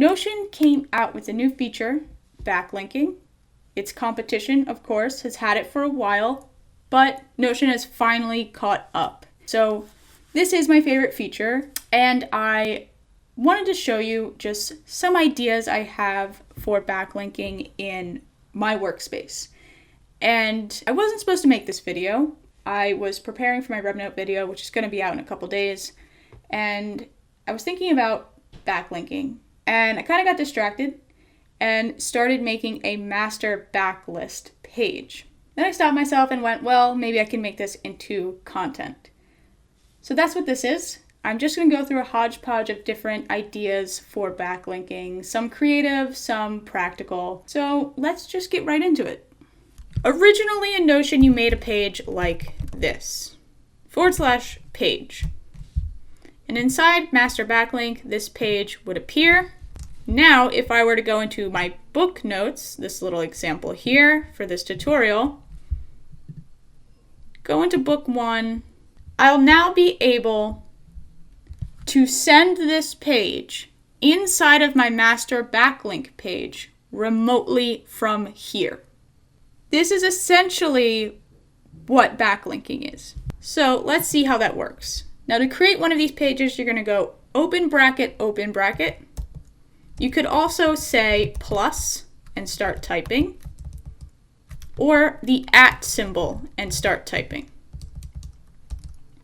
Notion came out with a new feature, backlinking. Its competition, of course, has had it for a while, but Notion has finally caught up. So this is my favorite feature, and I wanted to show you just some ideas I have for backlinking in my workspace. And I wasn't supposed to make this video. I was preparing for my RevNote video, which is going to be out in a couple days, and I was thinking about backlinking, and I kind of got distracted and started making a master backlist page. Then I stopped myself and went, well, maybe I can make this into content. So that's what this is. I'm just going to go through a hodgepodge of different ideas for backlinking, some creative, some practical. So let's just get right into it. Originally in Notion, you made a page like this, /page. And inside master backlink, this page would appear. Now, if I were to go into my book notes, this little example here for this tutorial, go into book 1, I'll now be able to send this page inside of my master backlink page remotely from here. This is essentially what backlinking is. So let's see how that works. Now to create one of these pages, you're going to go open bracket, open bracket. You could also say plus and start typing, or the @ symbol and start typing.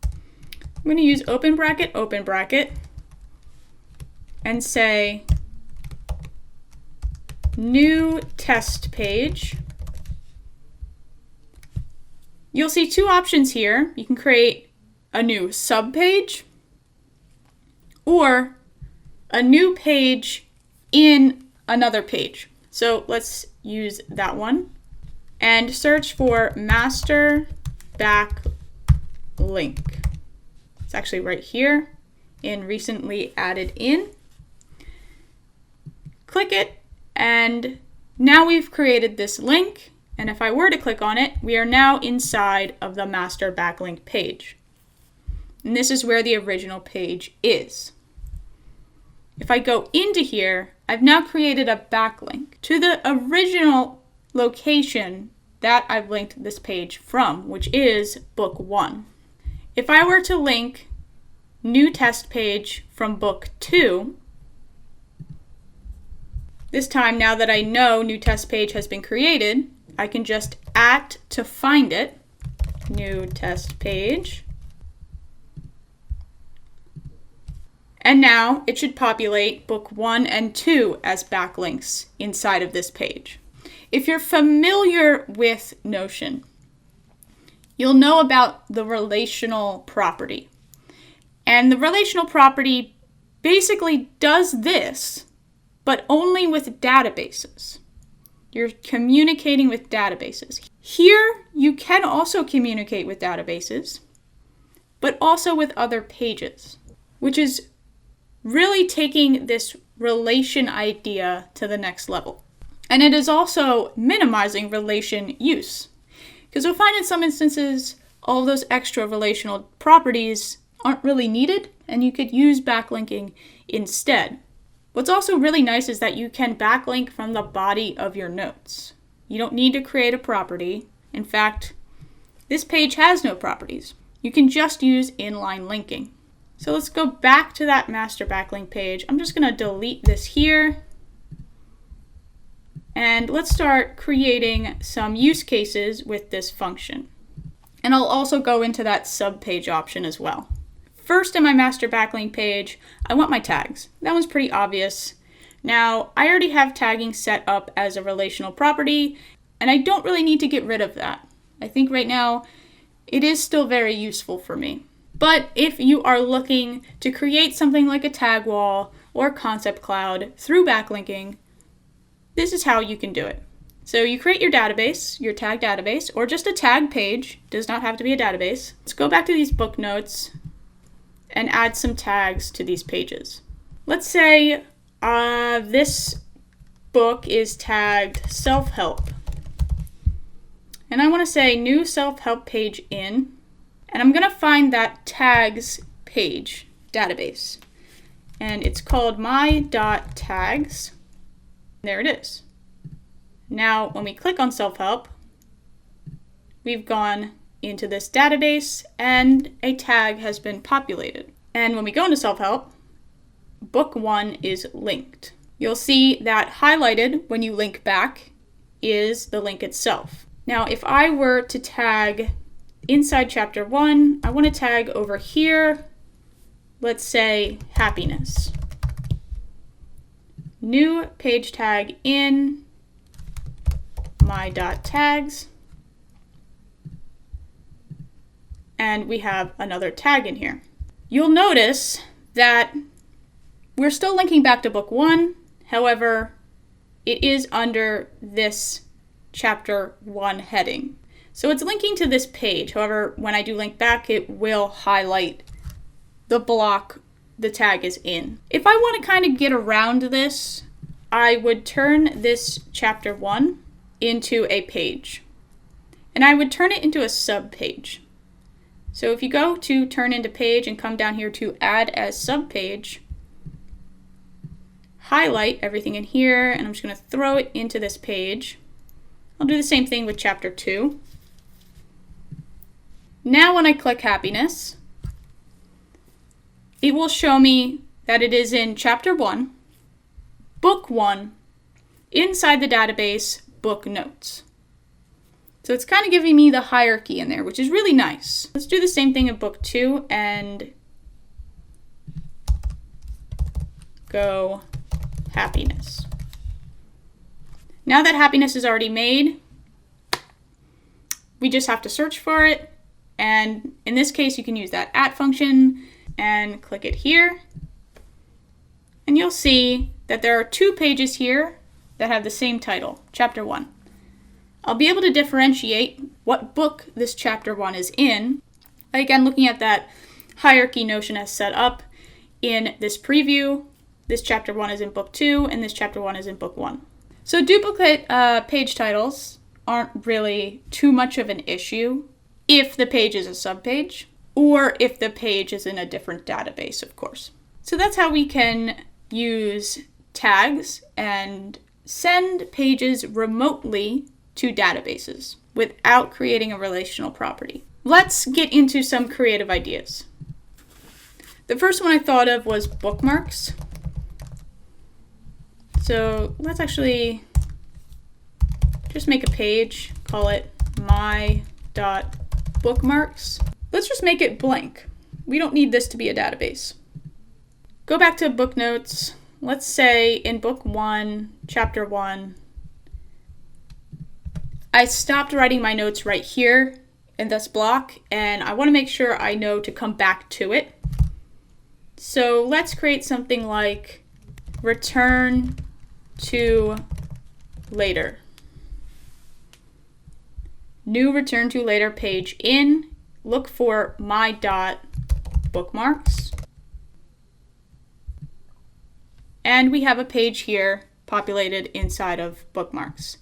I'm going to use open bracket, and say new test page. You'll see two options here. You can create a new subpage or a new page in another page. So let's use that one and search for master backlink. It's actually right here in recently added in. Click it, and now we've created this link. And if I were to click on it, we are now inside of the master backlink page. And this is where the original page is. If I go into here, I've now created a backlink to the original location that I've linked this page from, which is book 1. If I were to link new test page from book 2, this time now that I know new test page has been created, I can just @ to find it, new test page. And now it should populate book 1 and 2 as backlinks inside of this page. If you're familiar with Notion, you'll know about the relational property. And the relational property basically does this, but only with databases. You're communicating with databases. Here, you can also communicate with databases, but also with other pages, which is really taking this relation idea to the next level. And it is also minimizing relation use. Because you'll find in some instances, all those extra relational properties aren't really needed, and you could use backlinking instead. What's also really nice is that you can backlink from the body of your notes. You don't need to create a property. In fact, this page has no properties. You can just use inline linking. So let's go back to that master backlink page. I'm just going to delete this here. And let's start creating some use cases with this function. And I'll also go into that subpage option as well. First in my master backlink page, I want my tags. That one's pretty obvious. Now, I already have tagging set up as a relational property, and I don't really need to get rid of that. I think right now, it is still very useful for me. But if you are looking to create something like a tag wall or concept cloud through backlinking, this is how you can do it. So you create your database, your tag database, or just a tag page. It does not have to be a database. Let's go back to these book notes and add some tags to these pages. Let's say this book is tagged self-help. And I want to say new self-help page in, and I'm going to find that tags page database. and it's called my.tags. There it is. Now, when we click on self-help, we've gone into this database and a tag has been populated. And when we go into self-help, book 1 is linked. You'll see that highlighted when you link back is the link itself. Now, if I were to tag inside chapter 1, I want to tag over here, let's say happiness. New page tag in my.tags. And we have another tag in here. You'll notice that we're still linking back to book 1. However, it is under this chapter 1 heading. So it's linking to this page. However, when I do link back, it will highlight the block the tag is in. If I want to kind of get around this, I would turn this chapter 1 into a page. And I would turn it into a sub-page. So if you go to turn into page and come down here to add as sub-page, highlight everything in here, and I'm just going to throw it into this page. I'll do the same thing with chapter 2. Now when I click happiness, it will show me that it is in chapter 1, book 1, inside the database, book notes. So it's kind of giving me the hierarchy in there, which is really nice. Let's do the same thing in book 2 and go happiness. Now that happiness is already made, we just have to search for it. And in this case, you can use that @ function and click it here. And you'll see that there are 2 pages here that have the same title, chapter 1. I'll be able to differentiate what book this chapter 1 is in. Again, looking at that hierarchy Notion has set up in this preview, this chapter 1 is in book 2, and this chapter 1 is in book 1. So duplicate page titles aren't really too much of an issue if the page is a subpage, or if the page is in a different database, of course. So that's how we can use tags and send pages remotely to databases without creating a relational property. Let's get into some creative ideas. The first one I thought of was bookmarks. So let's actually just make a page, call it my.bookmarks. Let's just make it blank. We don't need this to be a database. Go back to book notes. Let's say in book 1, chapter 1, I stopped writing my notes right here in this block, and I want to make sure I know to come back to it. So let's create something like return to later. New return to later page in, look for my.bookmarks. And we have a page here populated inside of bookmarks.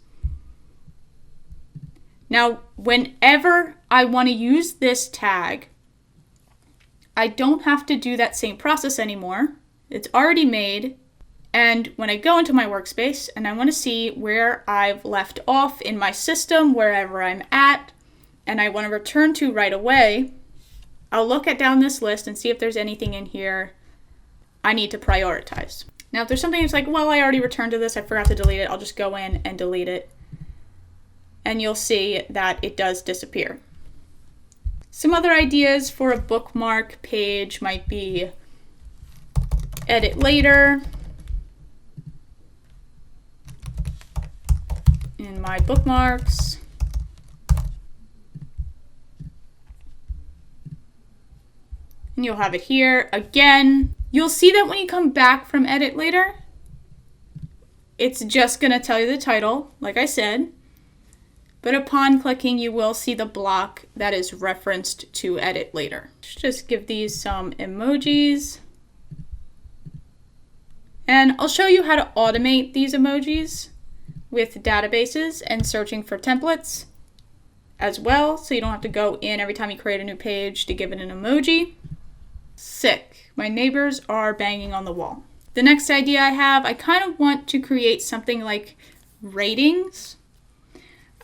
Now, whenever I want to use this tag, I don't have to do that same process anymore. It's already made. And when I go into my workspace and I want to see where I've left off in my system, wherever I'm at, and I want to return to right away, I'll look at down this list and see if there's anything in here I need to prioritize. Now, if there's something that's like, well, I already returned to this, I forgot to delete it, I'll just go in and delete it. And you'll see that it does disappear. Some other ideas for a bookmark page might be edit later in my bookmarks. And you'll have it here. Again, you'll see that when you come back from edit later, it's just going to tell you the title, like I said. But upon clicking, you will see the block that is referenced to edit later. Just give these some emojis. And I'll show you how to automate these emojis with databases and searching for templates as well, so you don't have to go in every time you create a new page to give it an emoji. Sick. My neighbors are banging on the wall. The next idea I have, I kind of want to create something like ratings.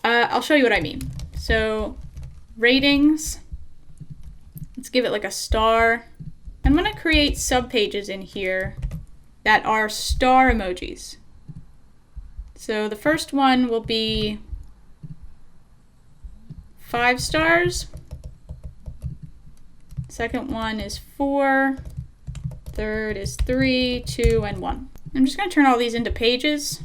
I'll show you what I mean. So ratings, let's give it like a star. I'm going to create subpages in here that are star emojis. So the first one will be 5 stars. Second one is 4. Third is 3, 2, and 1. I'm just going to turn all these into pages.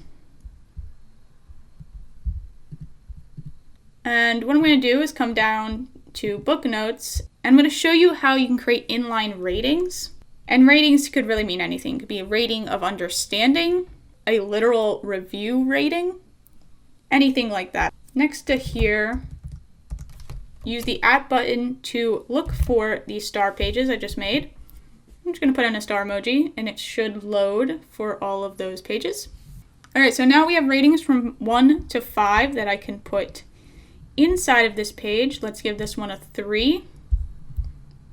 And what I'm going to do is come down to book notes. I'm going to show you how you can create inline ratings. And ratings could really mean anything. It could be a rating of understanding, a literal review rating, anything like that. Next to here, use the @ button to look for these star pages I just made. I'm just going to put in a star emoji and it should load for all of those pages. All right, so now we have ratings from 1 to 5 that I can put inside of this page. Let's give this one a 3.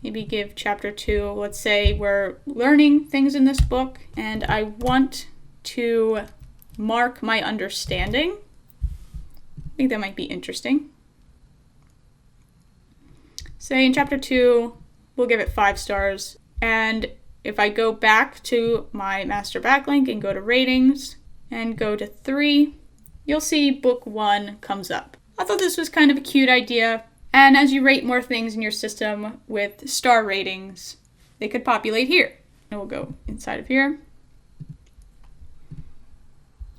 Maybe give chapter 2, let's say we're learning things in this book and I want to mark my understanding. I think that might be interesting. Say in chapter 2, we'll give it 5 stars. And if I go back to my master backlink and go to ratings and go to 3, you'll see book 1 comes up. I thought this was kind of a cute idea. And as you rate more things in your system with star ratings, they could populate here. And we'll go inside of here.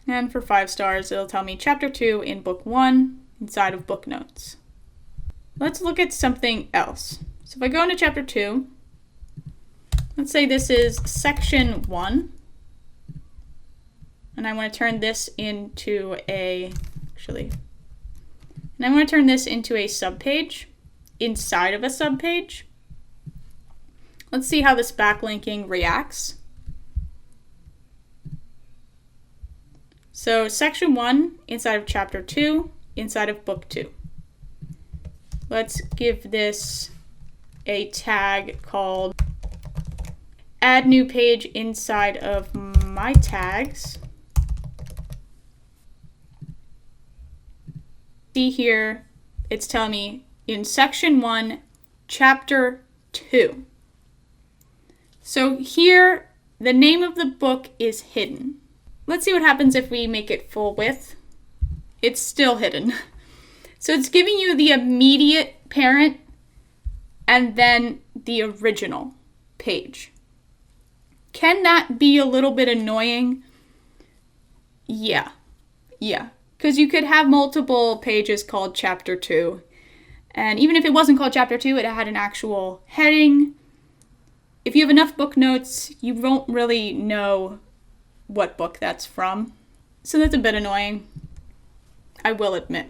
And for 5 stars, it'll tell me chapter 2 in book 1 inside of book notes. Let's look at something else. So if I go into chapter 2, let's say this is section 1. And I want to turn this into a, and I want to turn this into a subpage inside of a subpage. Let's see how this backlinking reacts. So section 1 inside of chapter 2 inside of book 2. Let's give this a tag called add new page inside of my tags. See here, it's telling me in section 1, chapter 2. So here, the name of the book is hidden. Let's see what happens if we make it full width. It's still hidden. So it's giving you the immediate parent and then the original page. Can that be a little bit annoying? Yeah. Because you could have multiple pages called chapter 2. And even if it wasn't called chapter 2, it had an actual heading. If you have enough book notes, you won't really know what book that's from. So that's a bit annoying, I will admit.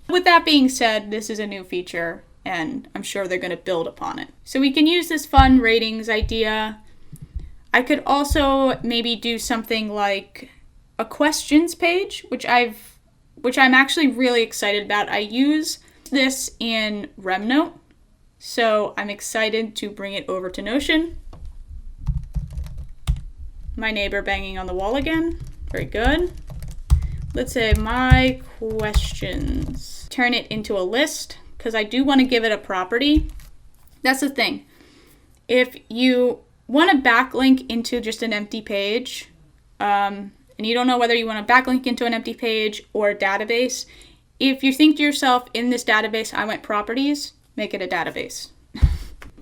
With that being said, this is a new feature, and I'm sure they're going to build upon it. So we can use this fun ratings idea. I could also maybe do something like a questions page, which I'm actually really excited about. I use this in Remnote, so I'm excited to bring it over to Notion. My neighbor banging on the wall again. Very good. Let's say my questions. Turn it into a list, because I do want to give it a property. That's the thing. If you want to backlink into just an empty page, and you don't know whether you want to backlink into an empty page or a database, if you think to yourself, in this database, I want properties, make it a database.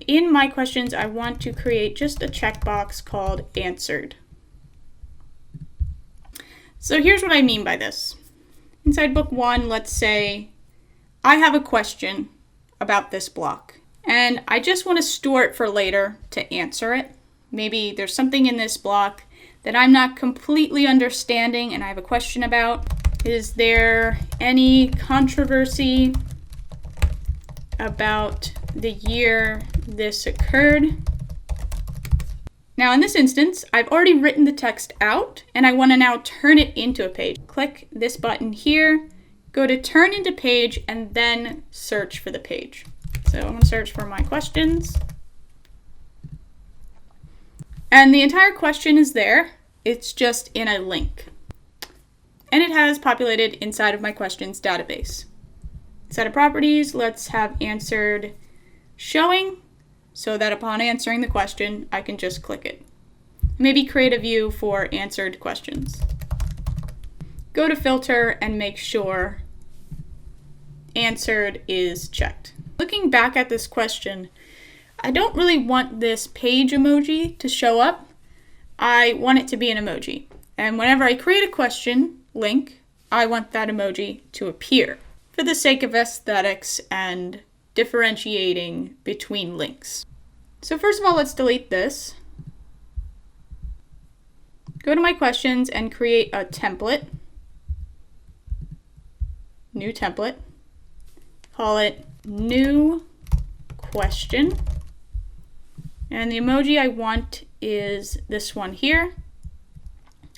In my questions, I want to create just a checkbox called answered. So here's what I mean by this. Inside book 1, let's say I have a question about this block, and I just want to store it for later to answer it. Maybe there's something in this block that I'm not completely understanding and I have a question about. Is there any controversy about the year this occurred? Now in this instance, I've already written the text out and I want to now turn it into a page. Click this button here, go to turn into page, and then search for the page. So I'm going to search for my questions. And the entire question is there. It's just in a link. And it has populated inside of my questions database. Inside of properties, let's have answered showing so that upon answering the question, I can just click it. Maybe create a view for answered questions. Go to filter and make sure answered is checked. Looking back at this question, I don't really want this page emoji to show up. I want it to be an emoji. And whenever I create a question link, I want that emoji to appear for the sake of aesthetics and differentiating between links. So first of all, let's delete this. Go to my questions and create a template. New template. Call it new question. And the emoji I want is this one here.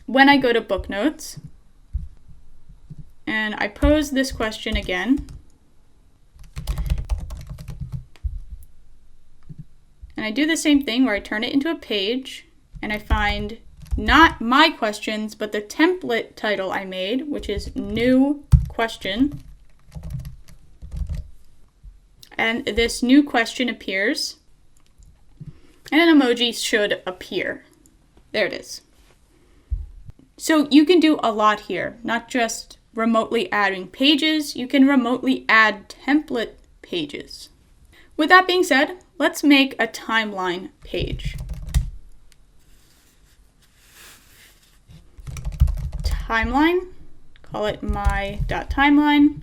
When I go to book notes and I pose this question again, and I do the same thing where I turn it into a page and I find not my questions, but the template title I made, which is new question. And this new question appears, and an emoji should appear. There it is. So you can do a lot here, not just remotely adding pages, you can remotely add template pages. With that being said, let's make a timeline page. Timeline, call it my.timeline.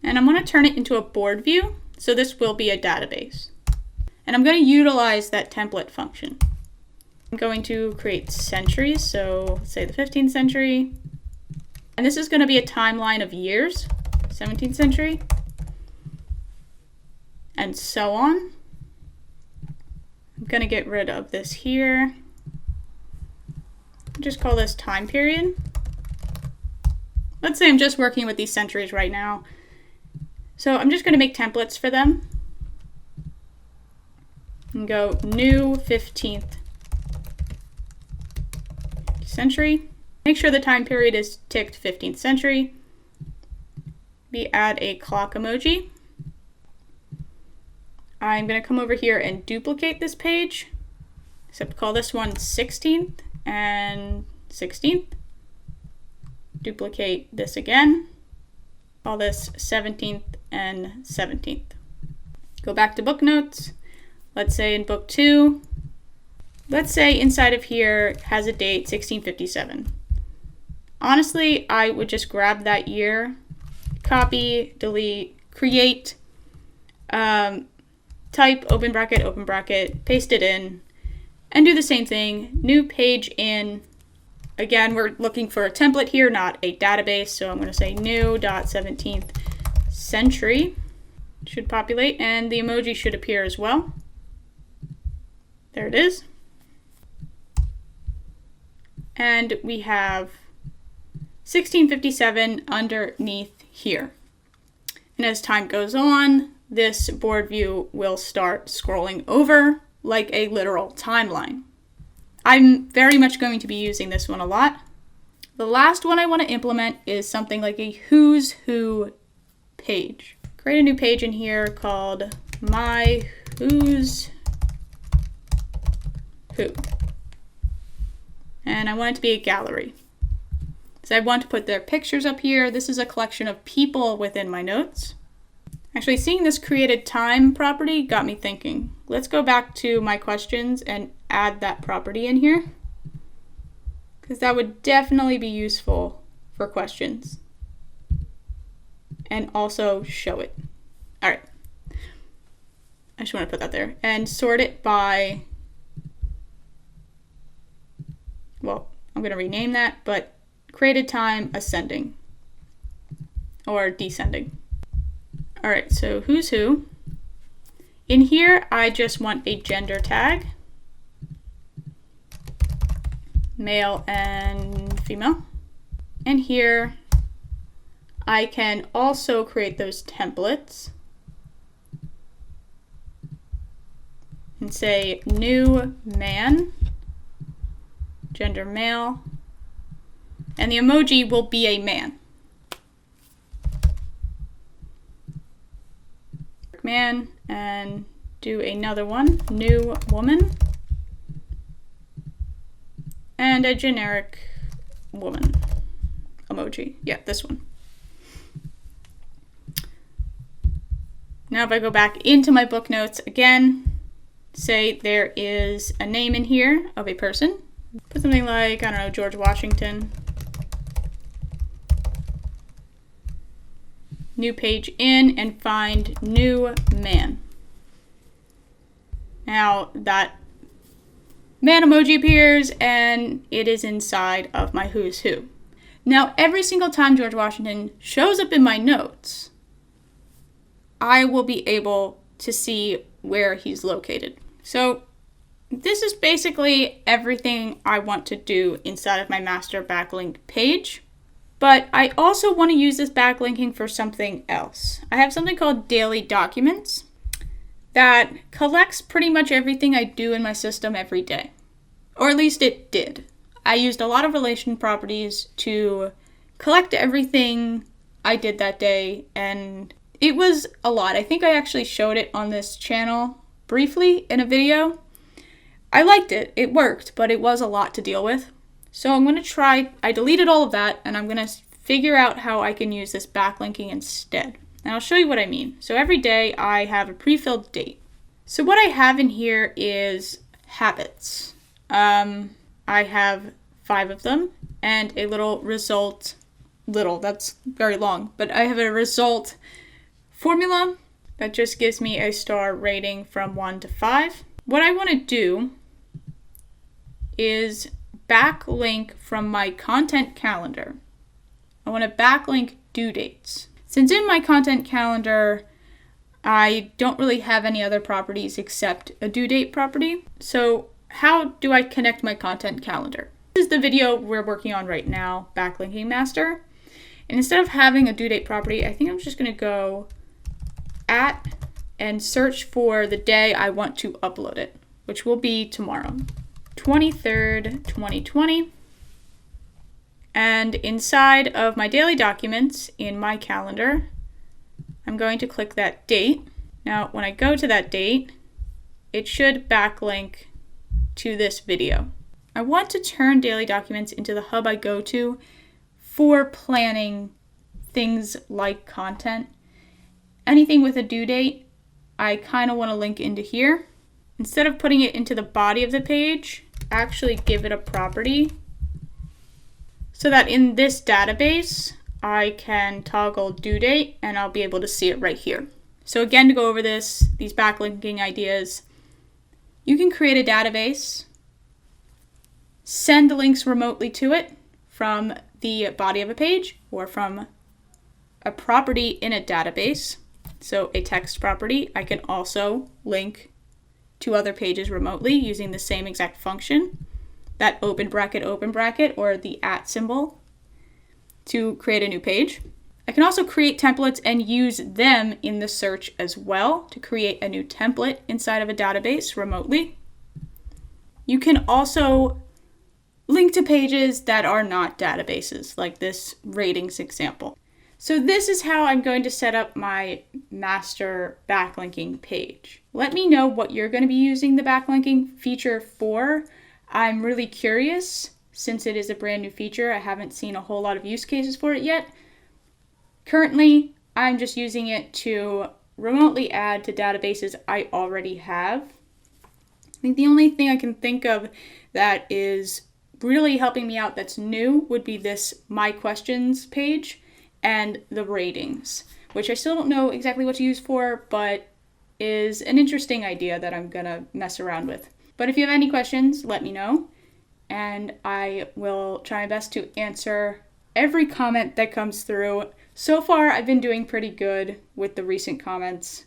And I'm going to turn it into a board view, so this will be a database. And I'm going to utilize that template function. I'm going to create centuries, so let's say the 15th century. And this is going to be a timeline of years, 17th century, and so on. I'm going to get rid of this here. Just call this time period. Let's say I'm just working with these centuries right now. So I'm just going to make templates for them. And go new 15th century. Make sure the time period is ticked 15th century. We add a clock emoji. I'm going to come over here and duplicate this page, except call this one 16th and 16th. Duplicate this again. Call this 17th and 17th. Go back to book notes. Let's say in book 2, let's say inside of here has a date 1657. Honestly, I would just grab that year, copy, delete, create, type, open bracket, paste it in, and do the same thing. New page in. Again, we're looking for a template here, not a database, so I'm going to say new.17th century. Should populate, and the emoji should appear as well. There it is. And we have 1657 underneath here. And as time goes on, this board view will start scrolling over like a literal timeline. I'm very much going to be using this one a lot. The last one I want to implement is something like a who's who page. Create a new page in here called my who's who. And I want it to be a gallery. So I want to put their pictures up here. This is a collection of people within my notes. Actually, seeing this created time property got me thinking. Let's go back to my questions and add that property in here, because that would definitely be useful for questions. And also show it. All right. I just want to put that there. And sort it by, well, I'm going to rename that, but created time ascending or descending. All right, so who's who. In here, I just want a gender tag, male and female. And here, I can also create those templates. and say new man, gender male, and the emoji will be a man. Man, and do another one, new woman, and a generic woman emoji. Yeah, this one. Now if I go back into my book notes again, say there is a name in here of a person. Put something like, I don't know, George Washington. New page in, and find new man. Now that man emoji appears and it is inside of my who's who. Now every single time George Washington shows up in my notes, I will be able to see where he's located. So this is basically everything I want to do inside of my master backlink page. But I also want to use this backlinking for something else. I have something called daily documents that collects pretty much everything I do in my system every day. Or at least it did. I used a lot of relation properties to collect everything I did that day, and it was a lot. I think I actually showed it on this channel briefly in a video. I liked it. It worked, but it was a lot to deal with. So I'm going to try, I deleted all of that, and I'm going to figure out how I can use this backlinking instead. And I'll show you what I mean. So every day I have a pre-filled date. So what I have in here is habits. I have 5 of them, and a little result, that's very long, but I have a result formula that just gives me a star rating from 1 to 5. What I want to do is backlink from my content calendar. I want to backlink due dates. Since in my content calendar, I don't really have any other properties except a due date property. So how do I connect my content calendar? This is the video we're working on right now, Backlinking Master. And instead of having a due date property, I think I'm just going to go at and search for the day I want to upload it, which will be tomorrow. 23rd, 2020. And inside of my daily documents in my calendar, I'm going to click that date. Now, when I go to that date, it should backlink to this video. I want to turn daily documents into the hub I go to for planning things like content. Anything with a due date, I kind of want to link into here. Instead of putting it into the body of the page, actually give it a property so that in this database, I can toggle due date and I'll be able to see it right here. So again, to go over these backlinking ideas, you can create a database, send links remotely to it from the body of a page or from a property in a database. So a text property, I can also link to other pages remotely using the same exact function, that open bracket, or the @ symbol to create a new page. I can also create templates and use them in the search as well to create a new template inside of a database remotely. You can also link to pages that are not databases, like this ratings example. So this is how I'm going to set up my master backlinking page. Let me know what you're going to be using the backlinking feature for. I'm really curious since it is a brand new feature. I haven't seen a whole lot of use cases for it yet. Currently, I'm just using it to remotely add to databases I already have. I think the only thing I can think of that is really helping me out that's new would be this My Questions page and the ratings, which I still don't know exactly what to use for, but is an interesting idea that I'm gonna mess around with. But if you have any questions, let me know, and I will try my best to answer every comment that comes through. So far, I've been doing pretty good with the recent comments.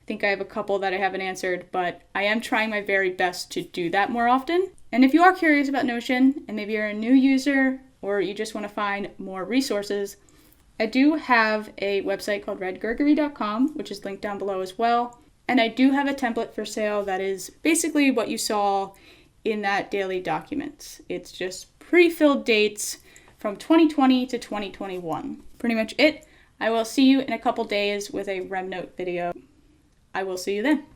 I think I have a couple that I haven't answered, but I am trying my very best to do that more often. And if you are curious about Notion, and maybe you're a new user, or you just want to find more resources, I do have a website called redgurgery.com, which is linked down below as well. And I do have a template for sale that is basically what you saw in that daily document. It's just pre-filled dates from 2020 to 2021. Pretty much it. I will see you in a couple days with a RemNote video. I will see you then.